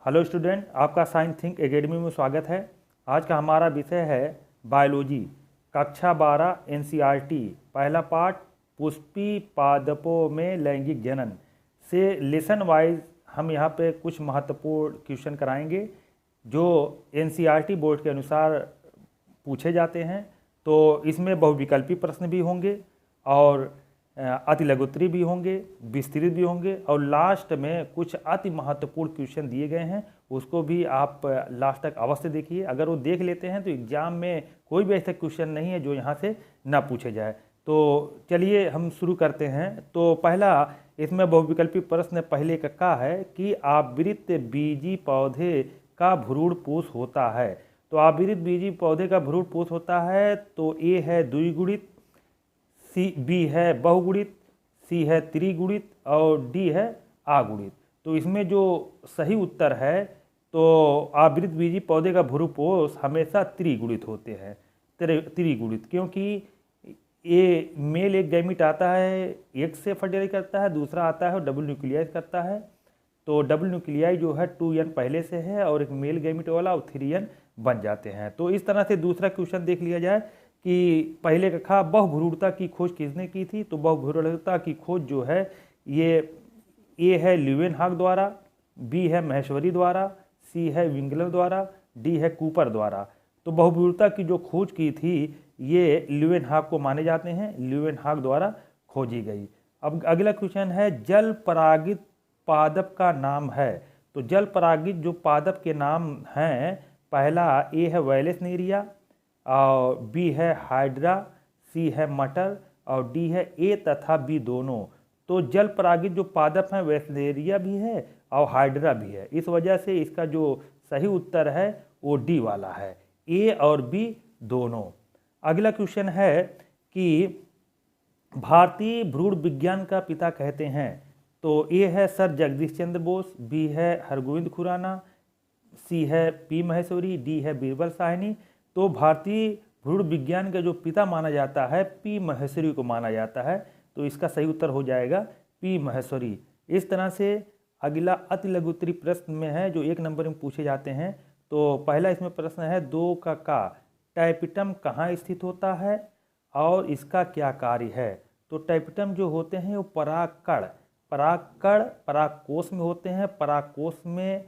Hello student, आपका science think academy में स्वागत है। आज का हमारा विषय है बायोलॉजी, कक्षा 12 एनसीईआरटी, पहला पार्ट पुष्पी पादपों में लैंगिक जनन से लेसन वाइज हम यहाँ पे कुछ महत्वपूर्ण क्वेश्चन कराएंगे जो एनसीईआरटी बोर्ड के अनुसार पूछे जाते हैं। तो इसमें बहुविकल्पी प्रश्न भी होंगे और अति लघुत्तरी भी होंगे, विस्तृत भी होंगे और लास्ट में कुछ अति महत्वपूर्ण क्वेश्चन दिए गए हैं, उसको भी आप लास्ट तक अवश्य देखिए। अगर वो देख लेते हैं तो एग्जाम में कोई भी ऐसा क्वेश्चन नहीं है जो यहाँ से ना पूछे जाए। तो चलिए हम शुरू करते हैं। तो पहला इसमें बहुविकल्पी प्रश्न पहले का है कि आवृत बीजी पौधे का भ्रूणपोष होता है। तो आवृत बीजी पौधे का भ्रूणपोष होता है तो ए है द्विगुणित, बी है बहुगुणित, सी है त्रिगुणित और डी है अगुणित। तो इसमें जो सही उत्तर है तो आवृत बीजी पौधे का भ्रूणपोष हमेशा त्रिगुणित होते हैं। त्रिगुणित क्योंकि ये मेल एक गैमीट आता है, एक से फर्टिलाइज करता है, दूसरा आता है और डबल न्यूक्लियाइज करता है। तो डबल न्यूक्लियाई जो है 2n पहले से है और एक मेल गैमीट वाला और 3n बन जाते हैं। तो इस तरह से दूसरा क्वेश्चन देख लिया जाए कि पहले का था बहुभ्रूणता की खोज किसने की थी। तो बहुभ्रूणता की खोज जो है ये ए है ल्यूवेनहॉक द्वारा, बी है महेश्वरी द्वारा, सी है विंगलर द्वारा, डी है कूपर द्वारा। तो बहुभ्रूणता की जो खोज की थी ये ल्यूवेनहॉक को माने जाते हैं, ल्यूवेनहॉक द्वारा खोजी गई। अब अगला क्वेश्चन है जल परागित पादप का नाम है। तो जल परागित जो पादप के नाम हैं, पहला ए है वैलेसनेरिया और बी है हाइड्रा, सी है मटर और डी है ए तथा बी दोनों। तो जल परागित जो पादप हैं वैलेसनेरिया भी है और हाइड्रा भी है। इस वजह से इसका जो सही उत्तर है वो डी वाला है, ए और बी दोनों। अगला क्वेश्चन है कि भारतीय भ्रूण विज्ञान का पिता कहते हैं। तो ए है सर जगदीश चंद्र बोस, बी है हरगोविंद खुराना, सी है पी महेश्वरी, डी है बीरबल साहनी। तो भारतीय भ्रूण विज्ञान का जो पिता माना जाता है पी महेश्वरी को माना जाता है। तो इसका सही उत्तर हो जाएगा पी महेश्वरी। इस तरह से अगला अति लघुत्तरी प्रश्न में है जो 1 नंबर में पूछे जाते हैं। तो पहला इसमें प्रश्न है 2 का टाइपिटम कहाँ स्थित होता है और इसका क्या कार्य है। तो टाइपिटम जो होते हैं वो परागकण परागकोश में होते हैं। परागकोश में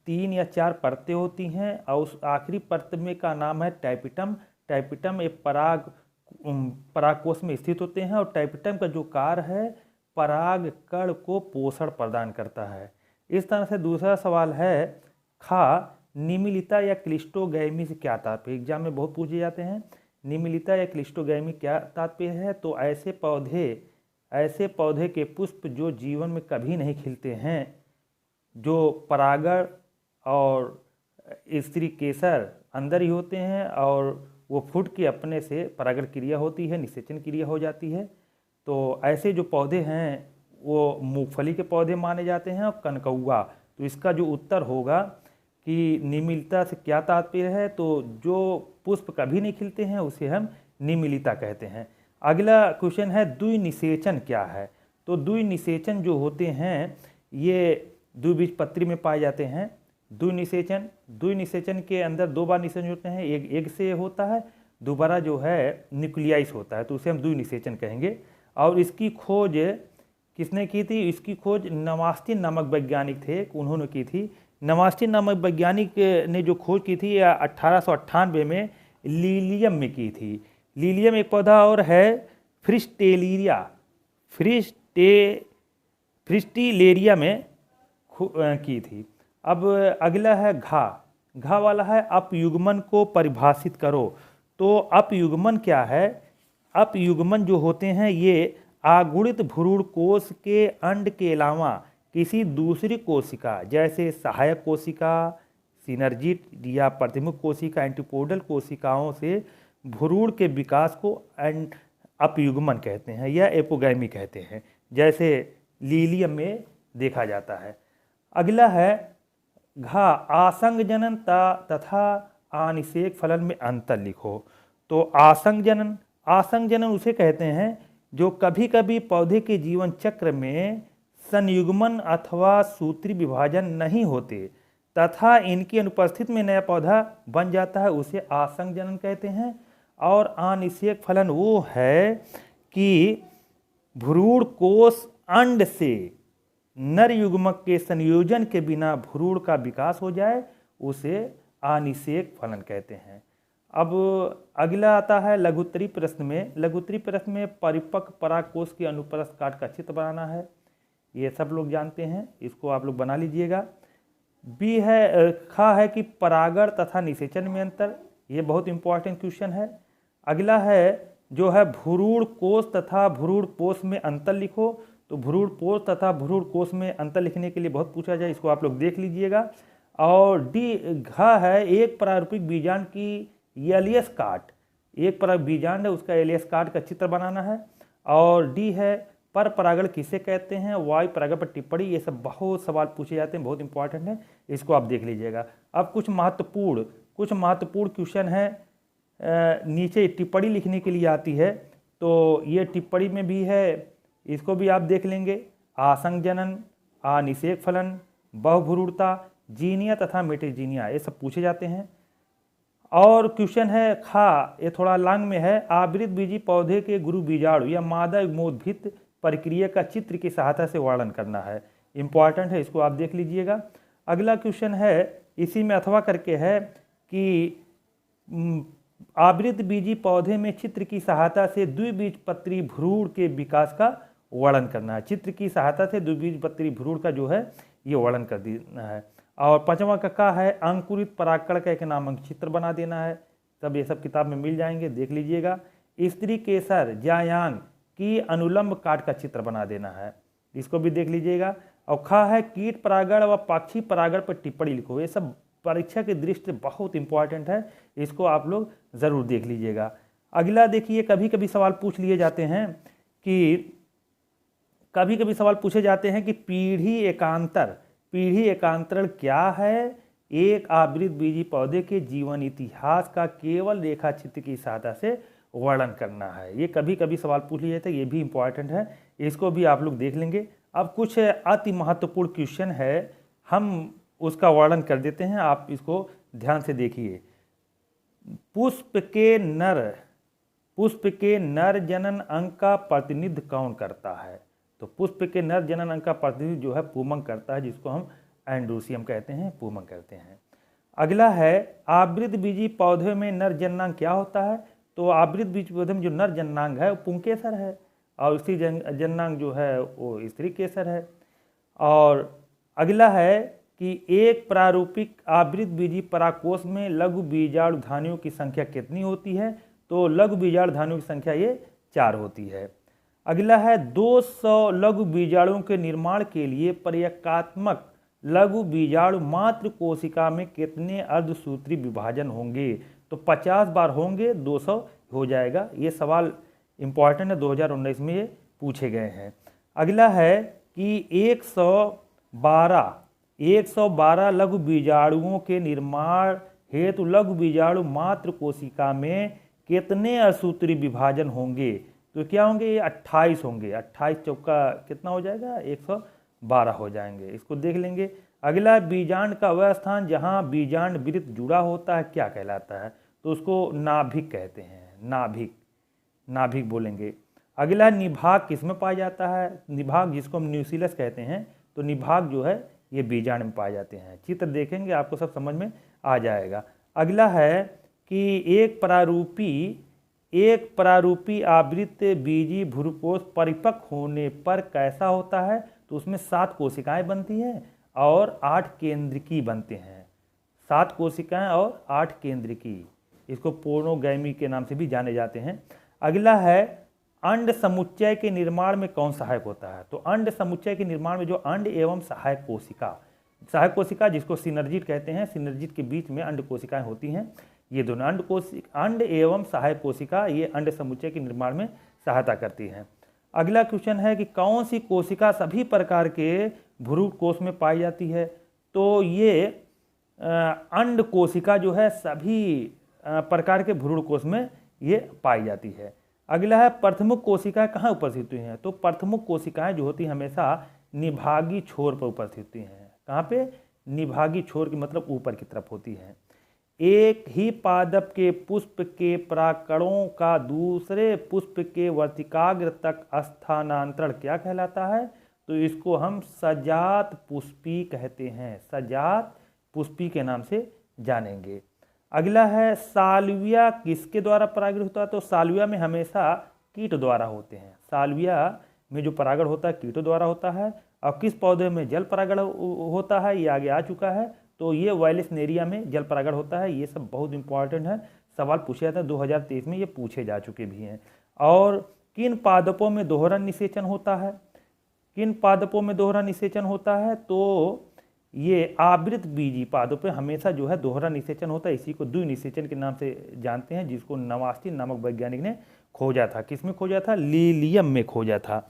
3 या 4 परतें होती हैं और उस आखिरी परत में का नाम है टाइपिटम। टाइपिटम एक परागकोश में स्थित होते हैं और टाइपिटम का जो कार्य है परागकण को पोषण प्रदान करता है। इस तरह से दूसरा सवाल है खा निमिलिता या क्लिस्टोगैमी से क्या तात्पर्य। एग्जाम में बहुत पूछे जाते हैं निमिलिता या क्लिस्टोगैमी क्या तात्पर्य है। तो ऐसे पौधे के पुष्प जो जीवन में कभी नहीं खिलते हैं, जो परागण और स्त्री केसर अंदर ही होते हैं और वो फूट के अपने से परागण क्रिया होती है, निषेचन क्रिया हो जाती है। तो ऐसे जो पौधे हैं वो मूंगफली के पौधे माने जाते हैं और कनकौआ। तो इसका जो उत्तर होगा कि निमिलिता से क्या तात्पर्य है, तो जो पुष्प कभी नहीं खिलते हैं उसे हम निमिलिता कहते हैं। अगला क्वेश्चन है द्विनिषेचन क्या है। तो द्विनिषेचन जो होते हैं ये द्विबीजपत्री में पाए जाते हैं। द्विनिषेचन के अंदर 2 बार निषेचन होते हैं, एक एग से होता है, दोबारा जो है न्यूक्लियाइस होता है, तो उसे हम द्विनिषेचन कहेंगे। और इसकी खोज किसने की थी। इसकी खोज नमास्टिन नामक वैज्ञानिक थे, उन्होंने की थी। नमास्टिन नामक वैज्ञानिक ने जो खोज की थी 1898 में लीलियम में की थी। लीलियम एक पौधा और है फ्रिस्टिलेरिया में की थी। अब अगला है घा वाला है अपयुग्मन को परिभाषित करो। तो अपयुग्मन क्या है। अपयुग्मन जो होते हैं ये अगुणित भ्रूण कोश के अंड के अलावा किसी दूसरी कोशिका जैसे सहायक कोशिका, सिनर्जिट या प्रतिमुख कोशिका, एंटीपोडल कोशिकाओं से भ्रूण के विकास को अपयुग्मन कहते हैं या एपोगैमी कहते हैं, जैसे लीलियम में देखा जाता है। अगला है घा आसंग जनन तथा अनिषेक फलन में अंतर लिखो। तो आसंग जनन उसे कहते हैं जो कभी कभी पौधे के जीवन चक्र में संयुग्मन अथवा सूत्री विभाजन नहीं होते तथा इनकी अनुपस्थिति में नया पौधा बन जाता है, उसे आसंग जनन कहते हैं। और अनिषेक फलन वो है कि भ्रूण कोष अंड से नर युग्मक के संयोजन के बिना भ्रूण का विकास हो जाए, उसे अनिषेक फलन कहते हैं। अब अगला आता है लघुत्तरी प्रश्न में। लघुत्तरी प्रश्न में परिपक्व परागकोश की अनुप्रस्थ काट का चित्र बनाना है, ये सब लोग जानते हैं, इसको आप लोग बना लीजिएगा। बी है खा है कि परागण तथा निषेचन में अंतर, ये बहुत इंपॉर्टेंट क्वेश्चन है। अगला है जो है भ्रूण कोष तथा भ्रूण कोष में अंतर लिखो, तो भ्रूण कोष तथा भ्रूण कोष में अंतर लिखने के लिए बहुत पूछा जाए, इसको आप लोग देख लीजिएगा। और डी घा है एक प्रारूपिक बीजांड की एलियस काट, एक प्रारूपिक बीजांड है उसका एलियस काट का चित्र बनाना है। और डी है पर परागण किसे कहते हैं, वायु परागण पर टिप्पणी, ये सब बहुत सवाल पूछे जाते हैं, बहुत इंपॉर्टेंट है, इसको आप देख लीजिएगा। अब कुछ महत्वपूर्ण क्वेश्चन है नीचे टिप्पणी लिखने के लिए आती है, तो ये टिप्पणी में भी है, इसको भी आप देख लेंगे। आसंग जनन, अनिषेक फलन, बहुभ्रूणता, जीनिया तथा मेटेजीनिया, ये सब पूछे जाते हैं। और क्वेश्चन है खा, ये थोड़ा लांग में है, आवृत बीजी पौधे के गुरु बीजाणु या मादा युग्मोद्भिद प्रक्रिया का चित्र की सहायता से वर्णन करना है, इंपॉर्टेंट है, इसको आप देख लीजिएगा। अगला क्वेश्चन है इसी में अथवा करके है कि आवृत बीजी पौधे में चित्र की सहायता से द्विबीजपत्री भ्रूण के विकास का वर्णन करना है, चित्र की सहायता से द्विबीजपत्री भ्रूण का जो है ये वर्णन कर देना है। और पांचवा का है अंकुरित परागकण का एक नामक चित्र बना देना है, सब ये सब किताब में मिल जाएंगे, देख लीजिएगा। स्त्री केसर जायांग की अनुलंब काट का चित्र बना देना है, इसको भी देख लीजिएगा। और खा है कीट परागण व पक्षी परागण पर टिप्पणी लिखो, ये सब परीक्षा की दृष्टि से बहुत इंपॉर्टेंट है, इसको आप लोग ज़रूर देख लीजिएगा। अगला देखिए, कभी कभी सवाल पूछ लिए जाते हैं कि पीढ़ी एकांतरण क्या है। एक आवृत बीजी पौधे के जीवन इतिहास का केवल रेखा चित्र की सहायता से वर्णन करना है, ये कभी कभी सवाल पूछ लिए जाते हैं, ये भी इंपॉर्टेंट है, इसको भी आप लोग देख लेंगे। अब कुछ अति महत्वपूर्ण क्वेश्चन है, हम उसका वर्णन कर देते हैं, आप इसको ध्यान से देखिए। पुष्प के नर जनन अंग का प्रतिनिधित्व कौन करता है, तो पुष्प के नर जनन अंग का प्रतिनिधित्व जो है पुमंग करता है, जिसको हम एंड्रोसियम कहते हैं, पुमंग कहते हैं। अगला है आवृत बीजी पौधे में नर जननांग क्या होता है, तो आवृत बीजी पौधे में जो नर जननांग है वो पुंकेसर है, और स्त्री जननांग जो है वो स्त्री केसर है। और अगला है कि एक प्रारूपिक आवृत बीजी परागकोश में लघु बीजाणु धानियों की संख्या कितनी होती है, तो लघु बीजाणु धानियों की संख्या ये 4 होती है। अगला है 200 लघु बीजाणुओं के निर्माण के लिए प्रयत्नात्मक लघु बीजाणु मात्र कोशिका में कितने अर्धसूत्री विभाजन होंगे, तो 50 बार होंगे, 200 हो जाएगा, ये सवाल इंपॉर्टेंट है, 2019 में ये पूछे गए हैं। अगला है कि 112 लघु बीजाणुओं के निर्माण हेतु लघु बीजाणु मात्र कोशिका में कितने अर्धसूत्री विभाजन होंगे, तो क्या होंगे, ये 28 होंगे, 28 चौका कितना हो जाएगा, 112 हो जाएंगे, इसको देख लेंगे। अगला बीजांड का वह स्थान जहाँ बीजांड वृत्त जुड़ा होता है क्या कहलाता है, तो उसको नाभिक कहते हैं, नाभिक बोलेंगे। अगला निभाग किस में पाया जाता है, निभाग जिसको हम न्यूक्लियस कहते हैं, तो निभाग जो है ये बीजांड में पाए जाते हैं, चित्र देखेंगे आपको सब समझ में आ जाएगा। अगला है कि एक प्रारूपी आवृत बीजी भ्रूणकोश परिपक्व होने पर कैसा होता है, तो उसमें 7 कोशिकाएं बनती हैं और 8 केंद्रकी बनते हैं, 7 कोशिकाएं और 8 केंद्रकी, इसको पोर्नोगैमी के नाम से भी जाने जाते हैं। अगला है अंड समुच्चय के निर्माण में कौन सहायक होता है, तो अंड समुच्चय के निर्माण में जो अंड एवं सहायक कोशिका जिसको सिनर्जिट कहते हैं, सिनर्जिट के बीच में अंड कोशिकाएं होती हैं, ये दोनों अंड एवं सहायक कोशिका ये अंड समुच्चय के निर्माण में सहायता करती हैं। अगला क्वेश्चन है कि कौन सी कोशिका सभी प्रकार के भ्रूणकोश में पाई जाती है, तो ये अंड कोशिका जो है सभी प्रकार के भ्रूणकोश में ये पाई जाती है। अगला है प्रथमुख कोशिकाएं कहाँ उपस्थित होती हैं, तो प्रथमुख कोशिकाएं जो होती हैं हमेशा निभागी छोर पर उपस्थित होती हैं, कहाँ पे, निभागी छोर की मतलब ऊपर की तरफ होती है। एक ही पादप के पुष्प के परागकणों का दूसरे पुष्प के वर्तिकाग्र तक स्थानांतरण क्या कहलाता है? तो इसको हम सजात पुष्पी कहते हैं, सजात पुष्पी के नाम से जानेंगे। अगला है साल्विया किसके द्वारा परागित होता है? तो साल्विया में हमेशा कीट द्वारा होते हैं। साल्विया में जो परागण होता है कीटों द्वारा होता है। और किस पौधे में जल परागण होता है, ये आगे आ चुका है। तो ये वायलेसनेरिया में जल परागण होता है। ये सब बहुत इंपॉर्टेंट है, सवाल पूछे जाते हैं, 2023 में ये पूछे जा चुके भी हैं। और किन पादपों में दोहरा निषेचन होता है? किन पादपों में दोहरा निषेचन होता है? तो ये आवृत बीजी पादपों में हमेशा जो है दोहरा निषेचन होता है। इसी को द्विनिषेचन के नाम से जानते हैं, जिसको नवास्टी नामक वैज्ञानिक ने खोजा था। किसमें खोजा था? लीलियम में खोजा था।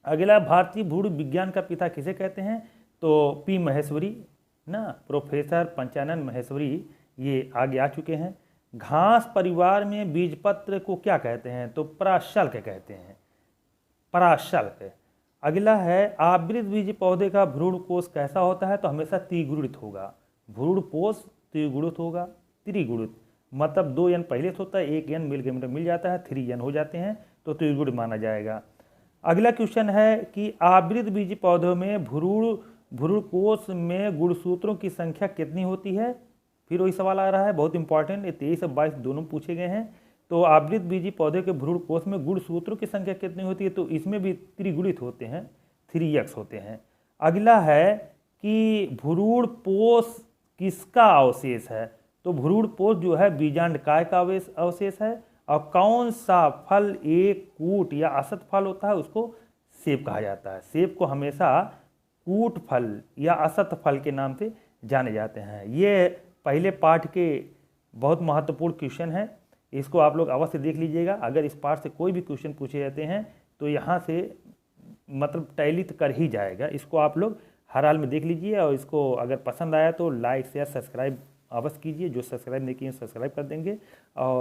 अगला भारतीय भूण विज्ञान का पिता किसे कहते हैं? तो पी महेश्वरी ना, प्रोफेसर पंचानन महेश्वरी, ये आगे आ चुके हैं। घास परिवार में बीजपत्र को क्या कहते हैं? तो पराशल्क कहते हैं, पराशल्क। अगला है आवृत बीज पौधे का भ्रूण कोष कैसा होता है? तो हमेशा त्रिगुणित होगा। भ्रूण कोष त्रिगुणित होगा। त्रिगुणित मतलब 2 n पहले से होता है, 1 n मिल जाता है, 3 n हो जाते हैं, तो त्रिगुणित माना जाएगा। अगला क्वेश्चन है कि आवृत बीज पौधों में भ्रूण कोष में गुणसूत्रों की संख्या कितनी होती है? फिर वही सवाल आ रहा है, बहुत इंपॉर्टेंट। 23 और 22 दोनों पूछे गए हैं। तो आवृत बीजी पौधे के भ्रूण कोष में गुणसूत्रों की संख्या कितनी होती है? तो इसमें भी त्रिगुणित होते हैं, 3x होते हैं। अगला है कि भ्रूण पोष किसका अवशेष है? तो भ्रूण पोष जो है बीजांडकाय का अवशेष है। और कौन सा फल एक कूट या असत फल होता है? उसको सेब कहा जाता है। सेब को हमेशा कूट फल या असत फल के नाम से जाने जाते हैं। ये पहले पाठ के बहुत महत्वपूर्ण क्वेश्चन है, इसको आप लोग अवश्य देख लीजिएगा। अगर इस पाठ से कोई भी क्वेश्चन पूछे जाते हैं तो यहाँ से मतलब टैली तो कर ही जाएगा। इसको आप लोग हर हाल में देख लीजिए, और इसको अगर पसंद आया तो लाइक शेयर सब्सक्राइब अवश्य कीजिए। जो सब्सक्राइब नहीं किए सब्सक्राइब कर देंगे। और